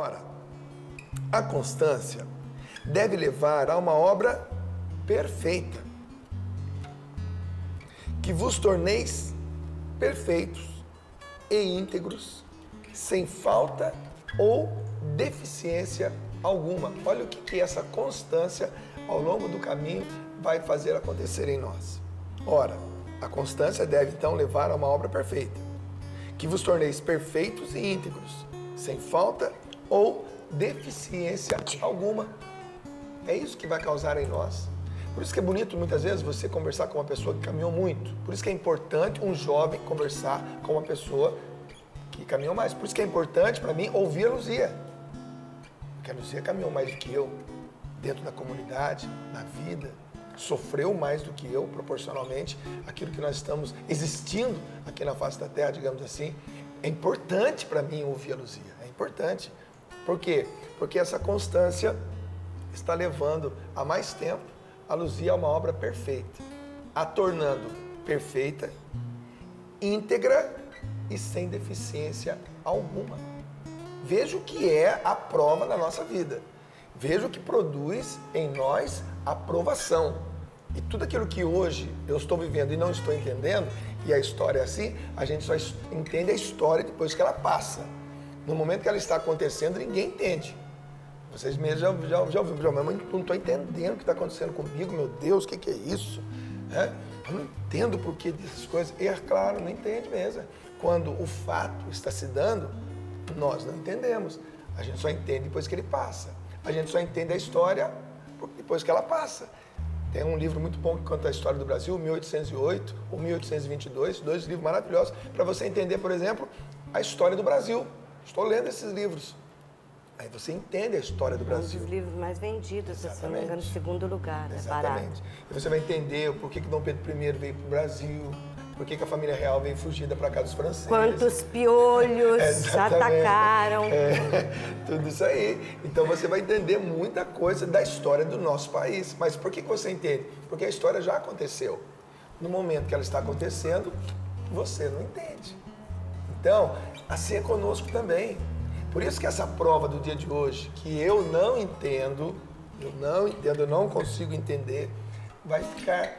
Ora, a constância deve levar a uma obra perfeita, que vos torneis perfeitos e íntegros, sem falta ou deficiência alguma. Olha o que essa constância ao longo do caminho vai fazer acontecer em nós. Ora, a constância deve então levar a uma obra perfeita, que vos torneis perfeitos e íntegros, sem falta ou deficiência alguma. É isso que vai causar em nós. Por isso que é bonito muitas vezes você conversar com uma pessoa que caminhou muito. Por isso que é importante um jovem conversar com uma pessoa que caminhou mais. Por isso que é importante para mim ouvir a Luzia. Porque a Luzia caminhou mais do que eu, dentro da comunidade, na vida. Sofreu mais do que eu, proporcionalmente, aquilo que nós estamos existindo aqui na face da terra, digamos assim. É importante para mim ouvir a Luzia. É importante. Por quê? Porque essa constância está levando há mais tempo a Luzia a uma obra perfeita, a tornando perfeita, íntegra e sem deficiência alguma. Veja o que é a prova na nossa vida. Veja o que produz em nós aprovação. E tudo aquilo que hoje eu estou vivendo e não estou entendendo, e a história é assim, a gente só entende a história depois que ela passa. No momento que ela está acontecendo, ninguém entende. Vocês mesmos já ouviram, mas eu não estou entendendo o que está acontecendo comigo, meu Deus, o que é isso? Eu não entendo o porquê dessas coisas. E é claro, não entende mesmo. Quando o fato está se dando, nós não entendemos. A gente só entende depois que ele passa. A gente só entende a história depois que ela passa. Tem um livro muito bom que conta a história do Brasil, 1808 ou 1822, dois livros maravilhosos, para você entender, por exemplo, a história do Brasil. Estou lendo esses livros. Aí você entende a história do Brasil. Um dos livros mais vendidos, se não me engano, em segundo lugar, Exatamente. Barato. E você vai entender o porquê que Dom Pedro I veio para o Brasil, por que a família real veio fugida para cá dos franceses. Quantos piolhos atacaram. Tudo isso aí. Então você vai entender muita coisa da história do nosso país. Mas por que você entende? Porque a história já aconteceu. No momento que ela está acontecendo, você não entende. Então, assim é conosco também. Por isso que essa prova do dia de hoje, que eu não entendo, eu não consigo entender, vai ficar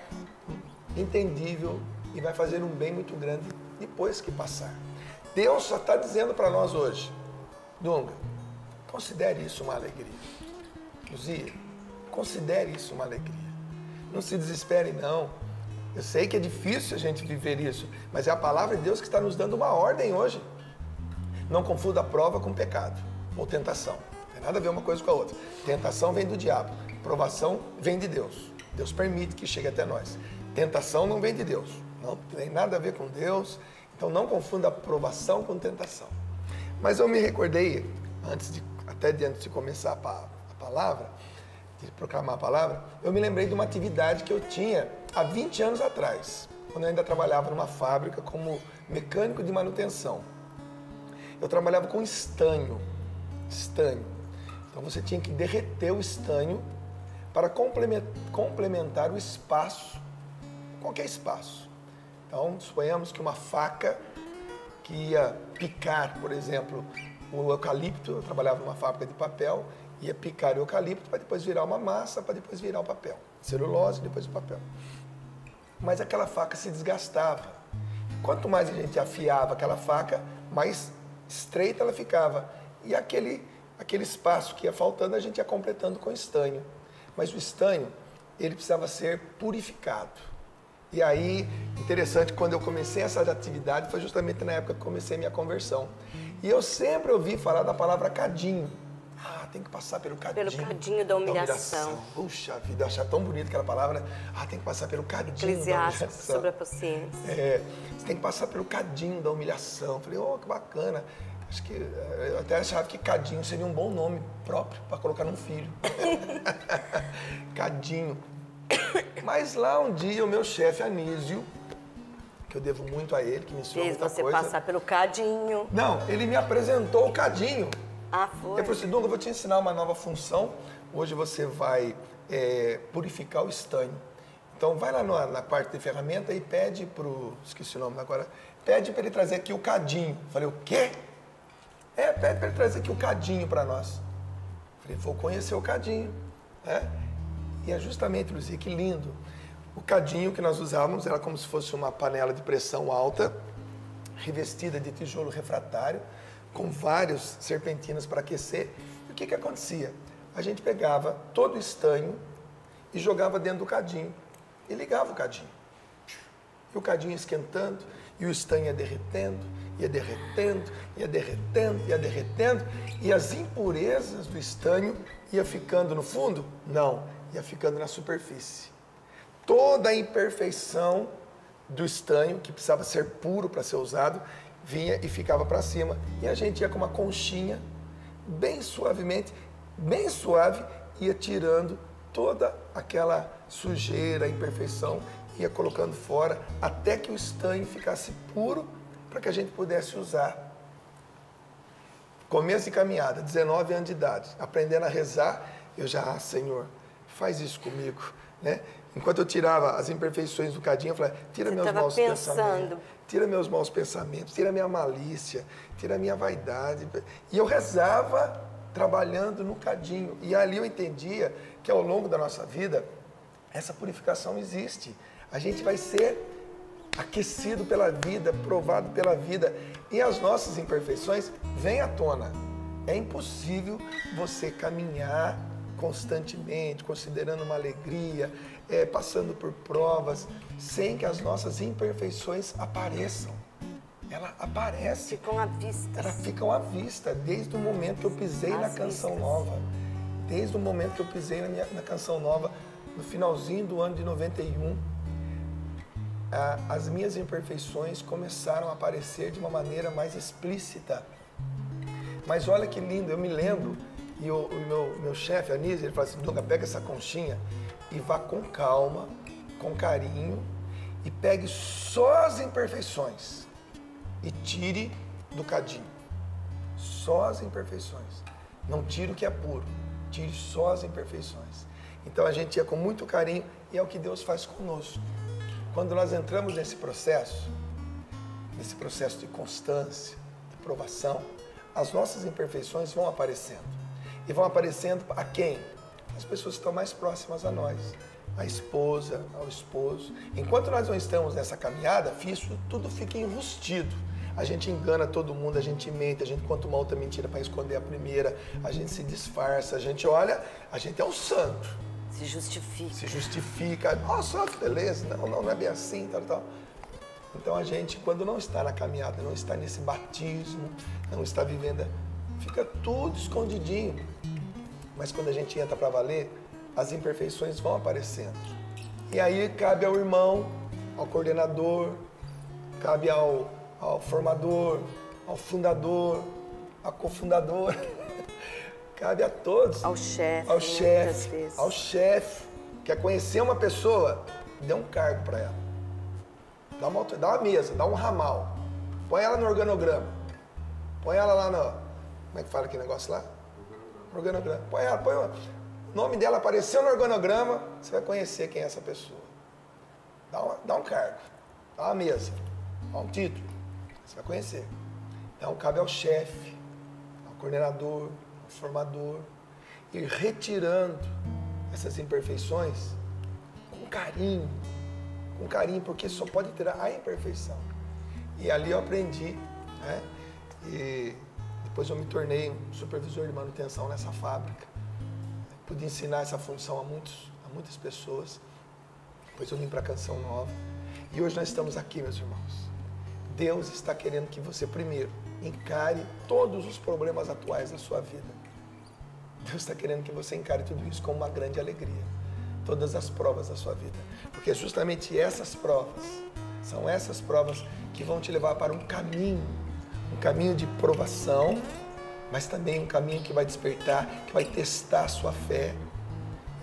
entendível e vai fazer um bem muito grande depois que passar. Deus só está dizendo para nós hoje, Dunga, considere isso uma alegria. Luzia, considere isso uma alegria. Não se desespere, não. Eu sei que é difícil a gente viver isso, mas é a palavra de Deus que está nos dando uma ordem hoje. Não confunda a prova com pecado ou tentação. Não tem nada a ver uma coisa com a outra. Tentação vem do diabo. Provação vem de Deus. Deus permite que chegue até nós. Tentação não vem de Deus. Não tem nada a ver com Deus. Então não confunda a provação com tentação. Mas eu me recordei, antes de começar a palavra, de proclamar a palavra, eu me lembrei de uma atividade que eu tinha há 20 anos atrás, quando eu ainda trabalhava numa fábrica como mecânico de manutenção. Eu trabalhava com estanho. Então você tinha que derreter o estanho para complementar o espaço, qualquer espaço. Então, suponhamos que uma faca que ia picar, por exemplo, o eucalipto, eu trabalhava numa fábrica de papel, ia picar o eucalipto para depois virar uma massa, para depois virar o papel. Celulose, depois o papel. Mas aquela faca se desgastava. Quanto mais a gente afiava aquela faca, mais estreita ela ficava. E aquele espaço que ia faltando, a gente ia completando com estanho. Mas o estanho, ele precisava ser purificado. E aí, interessante, quando eu comecei essa atividade, foi justamente na época que comecei minha conversão. E eu sempre ouvi falar da palavra cadinho. Ah, tem que passar pelo cadinho. Pelo cadinho da humilhação. Puxa vida, eu achava tão bonita aquela palavra, né? Ah, tem que passar pelo cadinho da humilhação. Sobre a paciência. Você tem que passar pelo cadinho da humilhação. Falei, que bacana. Acho que eu até achava que cadinho seria um bom nome próprio para colocar num filho. Cadinho. Mas lá um dia o meu chefe Anísio, que eu devo muito a ele, que me ensinou muita coisa. Fez você passar pelo cadinho. Não, ele me apresentou o cadinho. Ah, foi? Ele falou assim, Dunga, eu vou te ensinar uma nova função. Hoje você vai purificar o estanho. Então vai lá na parte de ferramenta e pede esqueci o nome agora, pede para ele trazer aqui o cadinho. Falei, o quê? Pede para ele trazer aqui o cadinho para nós. Falei, vou conhecer o cadinho. Né? E é justamente, Luzia, que lindo. O cadinho que nós usávamos era como se fosse uma panela de pressão alta, revestida de tijolo refratário, com vários serpentinas para aquecer. E o que acontecia? A gente pegava todo o estanho e jogava dentro do cadinho. E ligava o cadinho. E o cadinho esquentando, e o estanho ia derretendo, ia derretendo, ia derretendo, ia derretendo, e as impurezas do estanho ia ficando no fundo? Não, ia ficando na superfície. Toda a imperfeição do estanho, que precisava ser puro para ser usado, vinha e ficava para cima. E a gente ia com uma conchinha, bem suavemente, bem suave, ia tirando toda aquela sujeira, imperfeição, ia colocando fora, até que o estanho ficasse puro, para que a gente pudesse usar. Começo de caminhada, 19 anos de idade, aprendendo a rezar, eu já, Senhor, faz isso comigo, né? Enquanto eu tirava as imperfeições do cadinho, eu falava, tira meus maus pensamentos, tira meus maus pensamentos, tira minha malícia, tira minha vaidade. E eu rezava trabalhando no cadinho. E ali eu entendia que ao longo da nossa vida, essa purificação existe. A gente vai ser aquecido pela vida, provado pela vida. E as nossas imperfeições vêm à tona. É impossível você caminhar constantemente, considerando uma alegria, passando por provas, sem que as nossas imperfeições apareçam. Ela aparece. Ficam à vista. Elas ficam à vista, desde o momento que eu pisei na Canção Nova. Desde o momento que eu pisei na Canção Nova, no finalzinho do ano de 91, as minhas imperfeições começaram a aparecer de uma maneira mais explícita. Mas olha que lindo, eu me lembro, e o meu chefe, Anísio, ele fala assim, Dunga, pega essa conchinha e vá com calma, com carinho, e pegue só as imperfeições e tire do cadinho. Só as imperfeições. Não tire o que é puro, tire só as imperfeições. Então a gente ia com muito carinho, e é o que Deus faz conosco. Quando nós entramos nesse processo de constância, de provação, as nossas imperfeições vão aparecendo. E vão aparecendo a quem? As pessoas que estão mais próximas a nós. A esposa, ao esposo. Enquanto nós não estamos nessa caminhada, isso tudo fica enrustido. A gente engana todo mundo, a gente mente, a gente conta uma outra mentira para esconder a primeira, a gente se disfarça, a gente olha, a gente é um santo. Se justifica. Se justifica. Nossa, beleza, não é bem assim, tal. Então a gente, quando não está na caminhada, não está nesse batismo, não está vivendo, fica tudo escondidinho. Mas quando a gente entra para valer, as imperfeições vão aparecendo. E aí cabe ao irmão, ao coordenador, cabe ao formador, ao fundador, ao cofundador, cabe a todos. Ao chefe. Ao chefe. Quer conhecer uma pessoa? Dê um cargo para ela. Dá uma mesa, dá um ramal. Põe ela no organograma. Põe ela lá no... Como é que fala aquele negócio lá? Organograma. Põe o nome dela apareceu no organograma, você vai conhecer quem é essa pessoa. Dá um cargo, dá uma mesa, dá um título, você vai conhecer. Então cabe ao chefe, ao coordenador, ao formador, ir retirando essas imperfeições com carinho, porque só pode tirar a imperfeição. E ali eu aprendi, né? E depois eu me tornei um supervisor de manutenção nessa fábrica. Pude ensinar essa função a muitas pessoas. Depois eu vim para a Canção Nova. E hoje nós estamos aqui, meus irmãos. Deus está querendo que você, primeiro, encare todos os problemas atuais da sua vida. Deus está querendo que você encare tudo isso com uma grande alegria. Todas as provas da sua vida. Porque justamente essas provas, são essas provas que vão te levar para um caminho de provação, mas também um caminho que vai despertar, que vai testar a sua fé.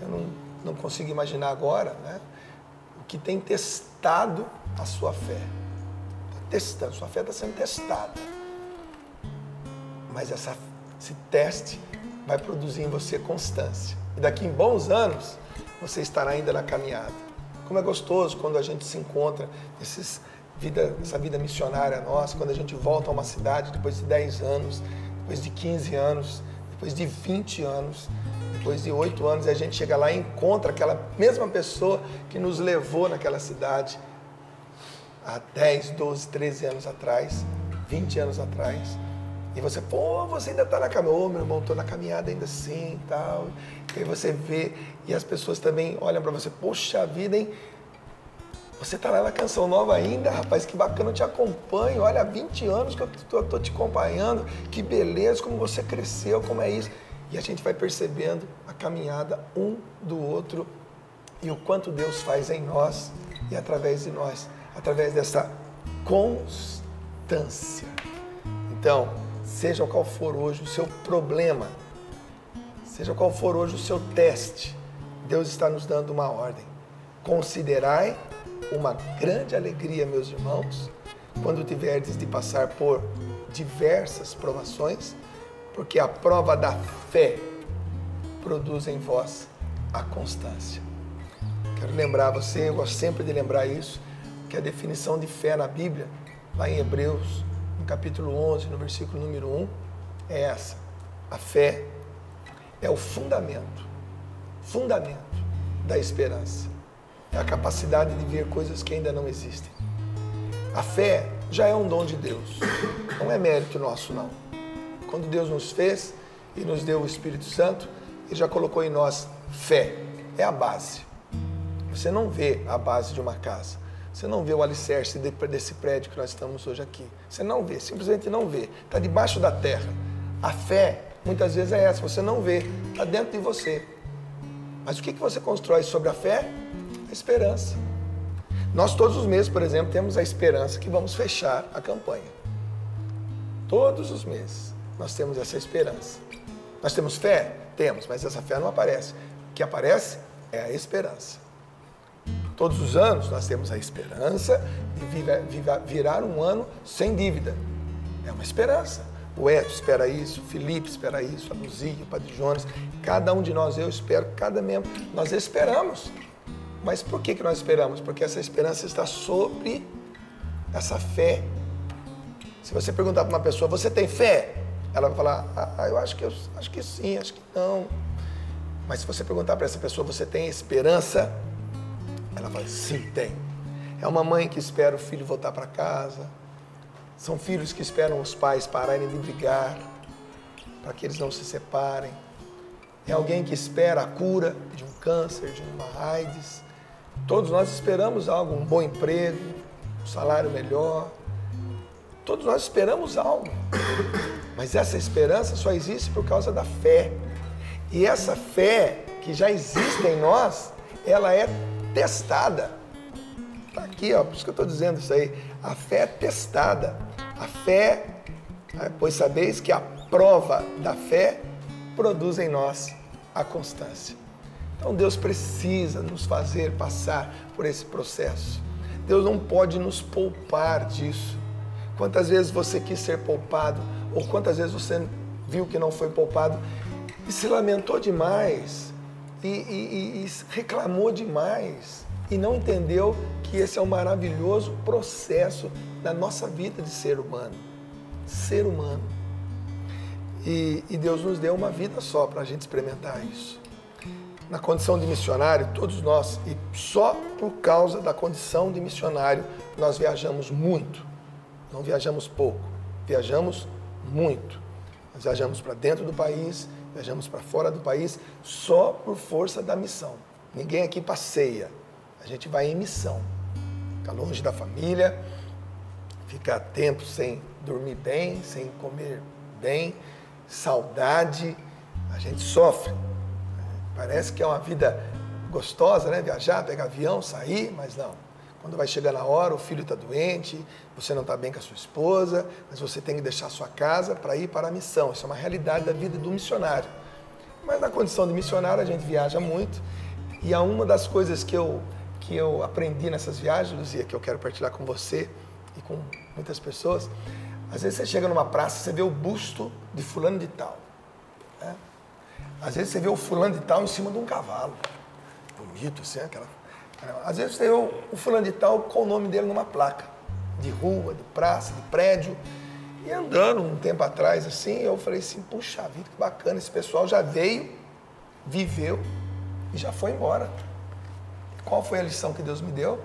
Eu não consigo imaginar agora, né, o que tem testado a sua fé. Está testando, sua fé está sendo testada. Mas esse teste vai produzir em você constância. E daqui em bons anos, você estará ainda na caminhada. Como é gostoso quando a gente se encontra, essa vida missionária nossa, quando a gente volta a uma cidade depois de 10 anos, depois de 15 anos, depois de 20 anos, depois de 8 anos, e a gente chega lá e encontra aquela mesma pessoa que nos levou naquela cidade há 10, 12, 13 anos atrás, 20 anos atrás. E você, pô, você ainda está na caminhada. Ô, meu irmão, estou na caminhada ainda assim e tal. E aí você vê, e as pessoas também olham para você, poxa vida, hein? Você está lá na Canção Nova ainda, rapaz, que bacana, eu te acompanho. Olha, há 20 anos que eu estou te acompanhando, que beleza, como você cresceu, como é isso. E a gente vai percebendo a caminhada um do outro e o quanto Deus faz em nós e através de nós, através dessa constância. Então, seja qual for hoje o seu problema, seja qual for hoje o seu teste, Deus está nos dando uma ordem. Considerai uma grande alegria, meus irmãos, quando tiverdes de passar por diversas provações, porque a prova da fé produz em vós a constância. Quero lembrar você, eu gosto sempre de lembrar isso, que a definição de fé na Bíblia, lá em Hebreus, no capítulo 11, no versículo número 1, é essa. A fé é o fundamento da esperança. É a capacidade de ver coisas que ainda não existem. A fé já é um dom de Deus, não é mérito nosso, não. Quando Deus nos fez e nos deu o Espírito Santo, Ele já colocou em nós fé, é a base. Você não vê a base de uma casa, você não vê o alicerce desse prédio que nós estamos hoje aqui. Você não vê, simplesmente não vê, está debaixo da terra. A fé, muitas vezes é essa, você não vê, está dentro de você. Mas o que você constrói sobre a fé? A esperança. Nós todos os meses, por exemplo, temos a esperança que vamos fechar a campanha. Todos os meses nós temos essa esperança. Nós temos fé? Temos, mas essa fé não aparece. O que aparece é a esperança. Todos os anos nós temos a esperança de virar um ano sem dívida. É uma esperança. O Eto espera isso, o Felipe espera isso, a Luzia, o Padre Jonas, cada um de nós, eu espero, cada membro, nós esperamos. Mas por que nós esperamos? Porque essa esperança está sobre essa fé. Se você perguntar para uma pessoa, você tem fé? Ela vai falar, eu acho que sim, acho que não. Mas se você perguntar para essa pessoa, você tem esperança? Ela fala, sim, tem. É uma mãe que espera o filho voltar para casa. São filhos que esperam os pais pararem de brigar, para que eles não se separem. É alguém que espera a cura de um câncer, de uma AIDS. Todos nós esperamos algo, um bom emprego, um salário melhor. Todos nós esperamos algo. Mas essa esperança só existe por causa da fé. E essa fé que já existe em nós, ela é testada. Está aqui, ó, por isso que eu estou dizendo isso aí. A fé é testada. A fé, pois sabeis que a prova da fé produz em nós a constância. Então Deus precisa nos fazer passar por esse processo. Deus não pode nos poupar disso. Quantas vezes você quis ser poupado, ou quantas vezes você viu que não foi poupado e se lamentou demais, e reclamou demais, e não entendeu que esse é um maravilhoso processo da nossa vida de ser humano. Ser humano. E Deus nos deu uma vida só para a gente experimentar isso. Na condição de missionário, todos nós, e só por causa da condição de missionário, nós viajamos muito. Não viajamos pouco, viajamos muito. Nós viajamos para dentro do país, viajamos para fora do país, só por força da missão. Ninguém aqui passeia, a gente vai em missão. Fica longe da família, fica tempo sem dormir bem, sem comer bem, saudade, a gente sofre. Parece que é uma vida gostosa, né? Viajar, pegar avião, sair, mas não. Quando vai chegar na hora, o filho está doente, você não está bem com a sua esposa, mas você tem que deixar a sua casa para ir para a missão. Isso é uma realidade da vida do missionário. Mas na condição de missionário, a gente viaja muito. E há uma das coisas que eu aprendi nessas viagens, Luzia, que eu quero partilhar com você e com muitas pessoas. Às vezes você chega numa praça, você vê o busto de fulano de tal. Né? Às vezes você vê o fulano de tal em cima de um cavalo. Bonito, assim, aquela... Às vezes você vê o fulano de tal com o nome dele numa placa. De rua, de praça, de prédio. E andando um tempo atrás, assim, eu falei assim, puxa vida, que bacana, esse pessoal já veio, viveu e já foi embora. Qual foi a lição que Deus me deu?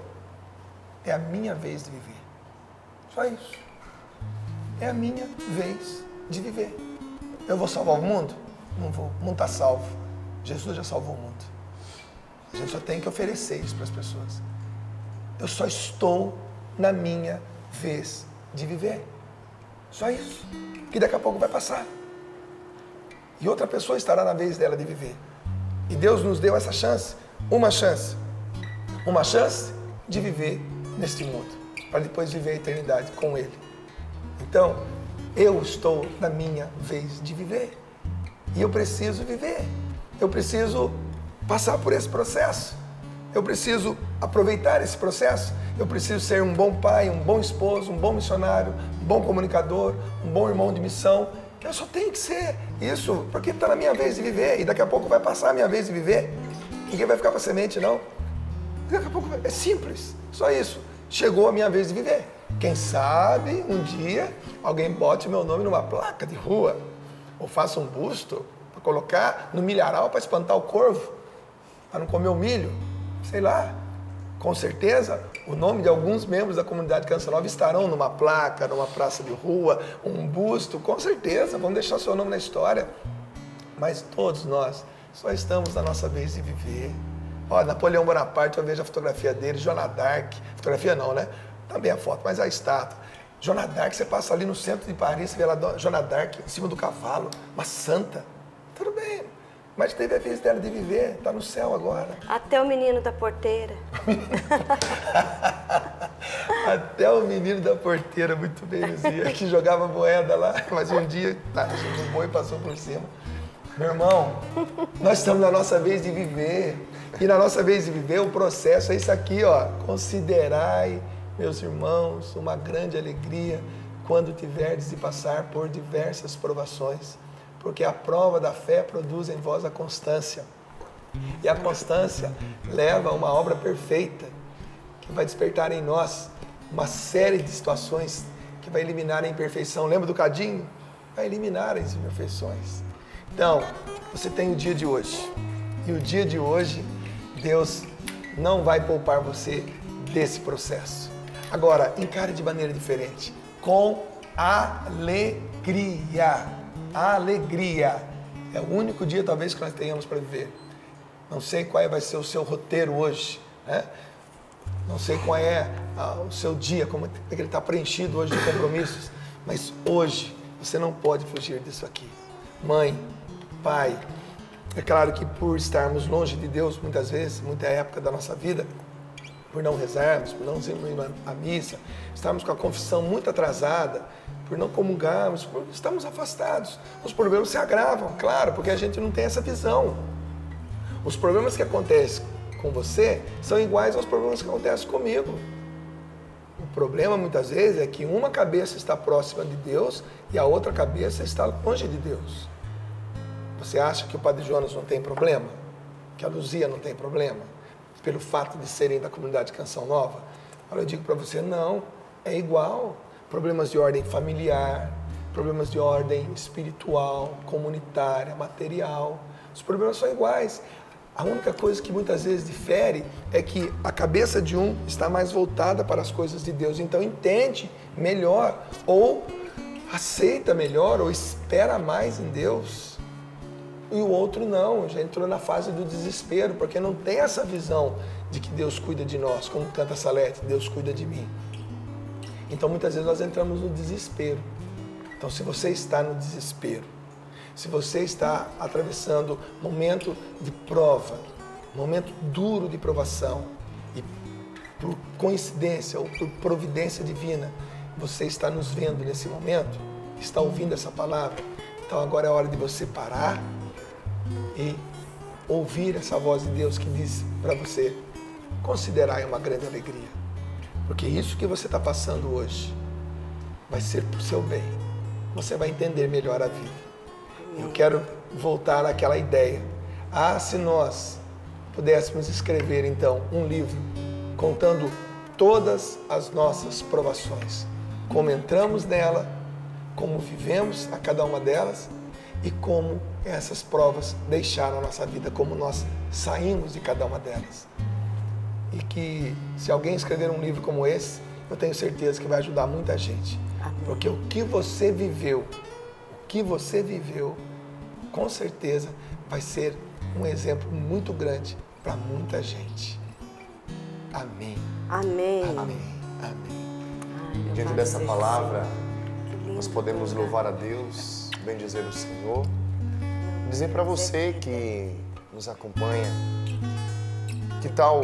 É a minha vez de viver. Só isso. É a minha vez de viver. Eu vou salvar o mundo? Não vou. O mundo está salvo. Jesus já salvou o mundo. A gente só tem que oferecer isso para as pessoas. Eu só estou na minha vez de viver. Só isso. Que daqui a pouco vai passar. E outra pessoa estará na vez dela de viver. E Deus nos deu essa chance. Uma chance. Uma chance de viver neste mundo. Para depois viver a eternidade com Ele. Então, eu estou na minha vez de viver. E eu preciso viver. Eu preciso passar por esse processo. Eu preciso aproveitar esse processo. Eu preciso ser um bom pai, um bom esposo, um bom missionário, um bom comunicador, um bom irmão de missão. Eu só tenho que ser isso, porque está na minha vez de viver. E daqui a pouco vai passar a minha vez de viver. Ninguém vai ficar para semente, não. Daqui a pouco é simples, só isso. Chegou a minha vez de viver. Quem sabe um dia alguém bote meu nome numa placa de rua, ou faça um busto para colocar no milharal para espantar o corvo, para não comer o milho, sei lá. Com certeza, o nome de alguns membros da comunidade Canção Nova estarão numa placa, numa praça de rua, um busto, com certeza, vamos deixar seu nome na história. Mas todos nós só estamos na nossa vez de viver. Ó, Napoleão Bonaparte, eu vejo a fotografia dele, Joana d'Arc, fotografia não, né? Também a foto, mas a estátua. Joana d'Arc, você passa ali no centro de Paris, você vê lá Joana d'Arc em cima do cavalo, uma santa. Tudo bem, mas teve a vez dela de viver, está no céu agora. Até o menino da porteira. Até o menino da porteira, muito bem, Luzia, que jogava moeda lá, mas um dia, o boi passou por cima. Meu irmão, nós estamos na nossa vez de viver. E na nossa vez de viver, o processo é isso aqui, ó. Considerai, meus irmãos, uma grande alegria quando tiverdes de passar por diversas provações, porque a prova da fé produz em vós a constância. E a constância leva a uma obra perfeita, que vai despertar em nós uma série de situações que vai eliminar a imperfeição. Lembra do cadinho? Vai eliminar as imperfeições. Então, você tem o dia de hoje. E o dia de hoje, Deus não vai poupar você desse processo. Agora, encare de maneira diferente. Com alegria. Alegria. É o único dia, talvez, que nós tenhamos para viver. Não sei qual vai ser o seu roteiro hoje, né? Não sei qual é o seu dia, como é que ele está preenchido hoje de compromissos. Mas hoje, você não pode fugir disso aqui. Mãe, pai, é claro que por estarmos longe de Deus, muitas vezes, muita época da nossa vida, por não rezarmos, por não irmos à missa, estarmos com a confissão muito atrasada, por não comungarmos, por estamos afastados. Os problemas se agravam, claro, porque a gente não tem essa visão. Os problemas que acontecem com você são iguais aos problemas que acontecem comigo. O problema, muitas vezes, é que uma cabeça está próxima de Deus e a outra cabeça está longe de Deus. Você acha que o Padre Jonas não tem problema? Que a Luzia não tem problema? Pelo fato de serem da comunidade Canção Nova? Olha, eu digo para você, não, é igual. Problemas de ordem familiar, problemas de ordem espiritual, comunitária, material. Os problemas são iguais. A única coisa que muitas vezes difere é que a cabeça de um está mais voltada para as coisas de Deus. Então entende melhor, ou aceita melhor, ou espera mais em Deus. E o outro não, já entrou na fase do desespero, porque não tem essa visão de que Deus cuida de nós, como canta Salete, Deus cuida de mim. Então muitas vezes nós entramos no desespero. Então se você está no desespero, se você está atravessando momento de prova, momento duro de provação, e por coincidência ou por providência divina, você está nos vendo nesse momento, está ouvindo essa palavra, então agora é a hora de você parar e ouvir essa voz de Deus que diz para você, considerai uma grande alegria, porque isso que você está passando hoje vai ser para o seu bem, você vai entender melhor a vida. Eu quero voltar àquela ideia. Se nós pudéssemos escrever então um livro contando todas as nossas provações, como entramos nela, como vivemos a cada uma delas e como essas provas deixaram a nossa vida, como nós saímos de cada uma delas. E que se alguém escrever um livro como esse, eu tenho certeza que vai ajudar muita gente. Amém. Porque o que você viveu, com certeza vai ser um exemplo muito grande para muita gente. Amém. Amém. Amém. Amém. Diante dessa palavra, Que lindo, nós podemos né? louvar a Deus, bendizer o Senhor, dizer para você que nos acompanha, que tal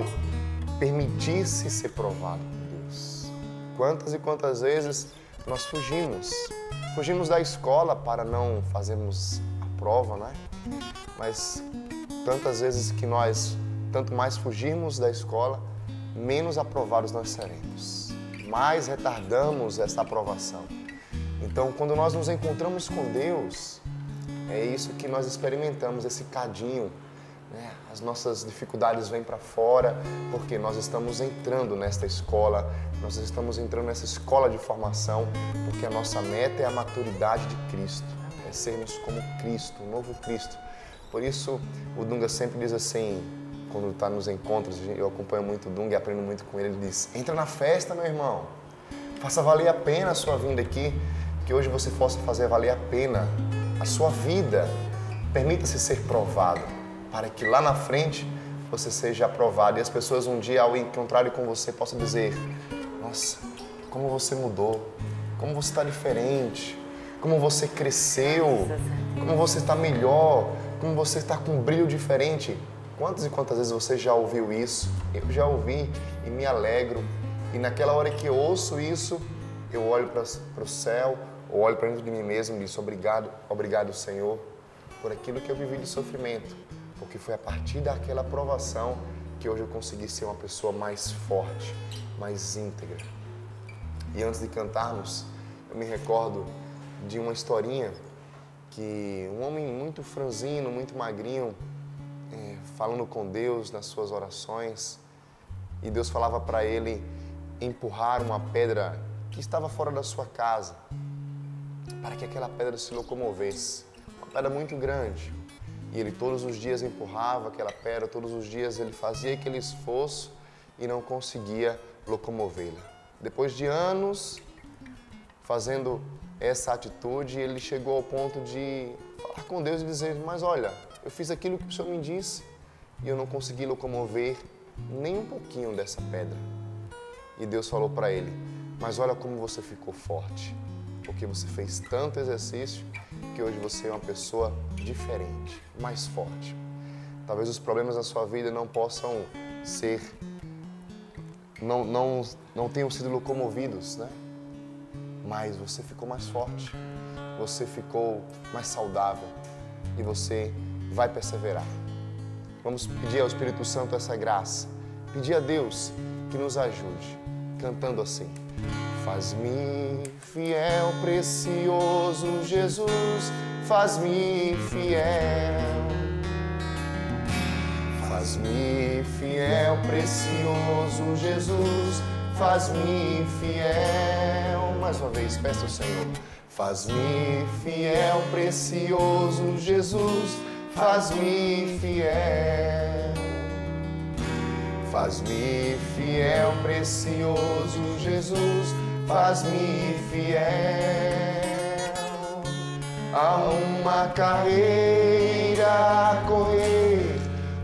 permitir-se ser provado por Deus? Quantas e quantas vezes nós fugimos da escola para não fazermos a prova, né? Mas tantas vezes que nós, tanto mais fugirmos da escola, menos aprovados nós seremos, mais retardamos essa aprovação. Então, quando nós nos encontramos com Deus, é isso que nós experimentamos, esse cadinho, né? As nossas dificuldades vêm para fora, porque nós estamos entrando nesta escola, nós estamos entrando nessa escola de formação, porque a nossa meta é a maturidade de Cristo, é sermos como Cristo, o novo Cristo. Por isso, o Dunga sempre diz assim, quando está nos encontros, eu acompanho muito o Dunga e aprendo muito com ele, ele diz: entra na festa, meu irmão, faça valer a pena a sua vinda aqui, que hoje você possa fazer valer a pena a sua vida. Permita-se ser provado, para que lá na frente você seja aprovado e as pessoas um dia, ao encontrarem com você, possam dizer: nossa, como você mudou, como você está diferente, como você cresceu, como você está melhor, como você está com um brilho diferente. Quantas e quantas vezes você já ouviu isso? Eu já ouvi e me alegro. E naquela hora que eu ouço isso, eu olho para o céu, ou olho para dentro de mim mesmo e digo: obrigado, Senhor, por aquilo que eu vivi de sofrimento. Porque foi a partir daquela provação que hoje eu consegui ser uma pessoa mais forte, mais íntegra. E antes de cantarmos, eu me recordo de uma historinha que um homem muito franzino, muito magrinho, falando com Deus nas suas orações, e Deus falava para ele empurrar uma pedra que estava fora da sua casa, para que aquela pedra se locomovesse, uma pedra muito grande. E ele todos os dias empurrava aquela pedra, todos os dias ele fazia aquele esforço e não conseguia locomovê-la. Depois de anos fazendo essa atitude, ele chegou ao ponto de falar com Deus e dizer: mas olha, eu fiz aquilo que o Senhor me disse e eu não consegui locomover nem um pouquinho dessa pedra. E Deus falou para ele: mas olha como você ficou forte, porque você fez tanto exercício que hoje você é uma pessoa diferente, mais forte. Talvez os problemas da sua vida não possam ser, não tenham sido locomovidos, né? Mas você ficou mais forte, você ficou mais saudável e você vai perseverar. Vamos pedir ao Espírito Santo essa graça, pedir a Deus que nos ajude, cantando assim: faz-me fiel, precioso Jesus, faz-me fiel. Faz-me fiel, precioso Jesus, faz-me fiel. Mais uma vez, peça ao Senhor: faz-me fiel, precioso Jesus, faz-me fiel. Faz-me fiel, precioso Jesus, faz-me fiel. Há uma carreira a correr,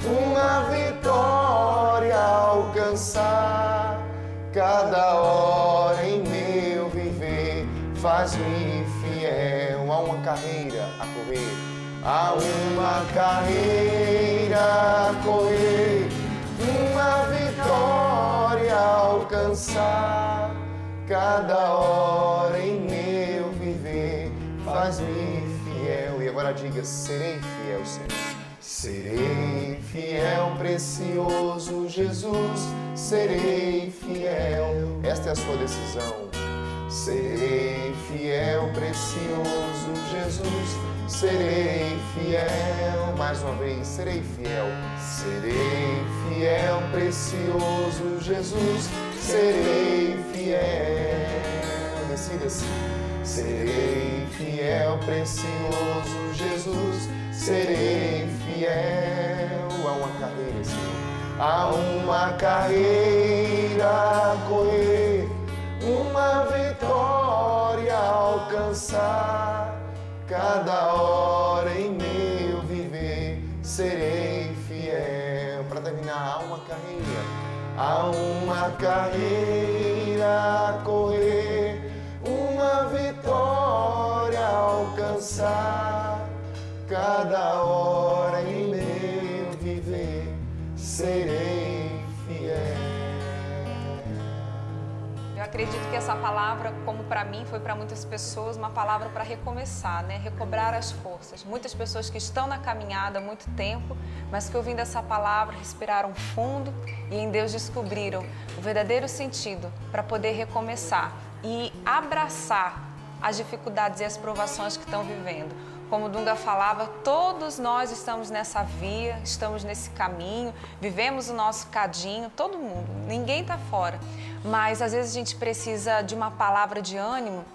uma vitória a alcançar, cada hora em meu viver, faz-me fiel. Há uma carreira a correr, há uma carreira a correr, uma vitória a alcançar, cada hora em meu viver, faz-me fiel. E agora diga: serei fiel, Senhor. Serei fiel, precioso Jesus, serei fiel. Esta é a sua decisão. Serei fiel, precioso Jesus, serei fiel. Mais uma vez, serei fiel. Serei fiel, precioso Jesus, serei fiel. Decida-se. serei fiel, precioso Jesus, serei fiel. Há uma carreira, Senhor, há uma carreira a correr, uma vitória a alcançar. Cada hora em meu viver serei fiel. Para terminar, há uma carreira a correr, uma vitória a alcançar. Cada hora em meu viver serei fiel. Eu acredito que essa palavra, como para mim, foi para muitas pessoas uma palavra para recomeçar, né? Recobrar as forças. Muitas pessoas que estão na caminhada há muito tempo, mas que ouvindo essa palavra respiraram fundo e em Deus descobriram o verdadeiro sentido para poder recomeçar e abraçar as dificuldades e as provações que estão vivendo. Como o Dunga falava, todos nós estamos nessa via, estamos nesse caminho, vivemos o nosso cadinho, todo mundo, ninguém está fora. Mas às vezes a gente precisa de uma palavra de ânimo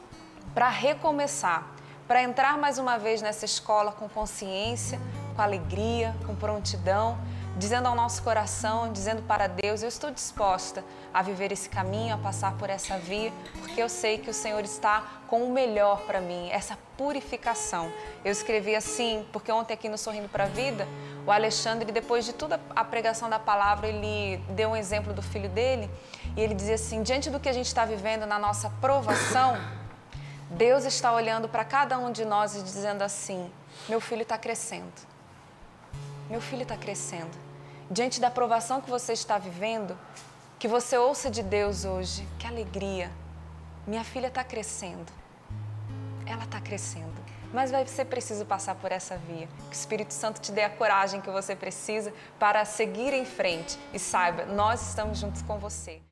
para recomeçar, para entrar mais uma vez nessa escola com consciência, com alegria, com prontidão, dizendo ao nosso coração, dizendo para Deus, eu estou disposta a viver esse caminho, a passar por essa via, porque eu sei que o Senhor está com o melhor para mim, essa purificação. Eu escrevi assim, porque ontem aqui no Sorrindo para a Vida, o Alexandre, depois de toda a pregação da palavra, ele deu um exemplo do filho dele, e ele dizia assim, diante do que a gente está vivendo na nossa provação, Deus está olhando para cada um de nós e dizendo assim, meu filho está crescendo. Meu filho está crescendo. Diante da provação que você está vivendo, que você ouça de Deus hoje, que alegria. Minha filha está crescendo. Ela está crescendo. Mas vai ser preciso passar por essa via. Que o Espírito Santo te dê a coragem que você precisa para seguir em frente. E saiba, nós estamos juntos com você.